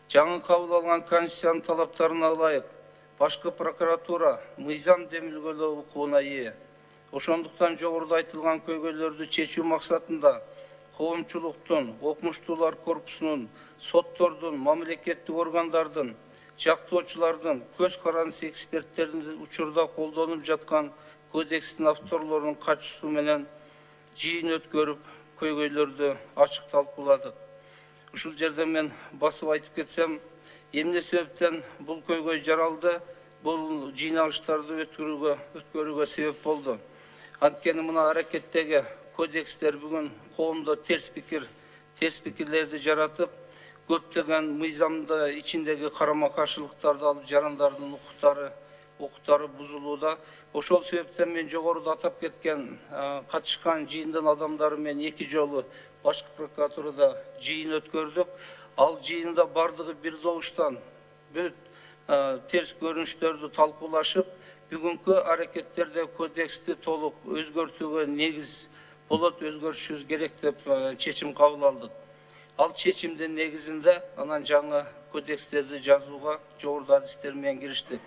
Жаңы кабыл алган Конституциянын талаптарына ылайык башкы прокуратура мыйзам демилгелөө укугуна ээ. Ошондуктан жогоруда айтылган көйгөйлөрдү чечүү максатында коомчулуктун, окумуштуулар корпусунун, соттордун, мамлекеттик органдардын, жактоочулардын, көз карандысы эксперттердин учурда колдонуп жаткан кодекстин авторлорунун катышуусу менен жыйын өткөрүп, көйгөйлөрдү ачык талкууладык. Ушул жерде мен басып айтып кетсем, эмне себептен бул көйгөй жаралды, бул жыйналыштарды өткөрүүгө себеп болду. Анткени мына аракеттеги кодекстер бүгүн коомдо терс пикирлерди жаратып, көптөгөн мыйзамда ичиндеги карама каршылыктарды алып жарандардын укуктары бузулууда. Ошол себептен мен жогоруда атап кеткен катышкан жыйындын адамдары менен 2 жолу башкы прокуратурада жыйын өткөрдүк. Ал жыйында бардыгы бир добуштан бүт терс көрүнүштөрдү талкуулашып, бүгүнкү аракеттерде кодексти толук өзгөртүүгө негиз болот, өзгөртүшүбүз керек деп чечим кабыл алдык. Ал чечимдин негизинде анан жаңы кодекстерди жазууга жогоруда адистер менен кириштик.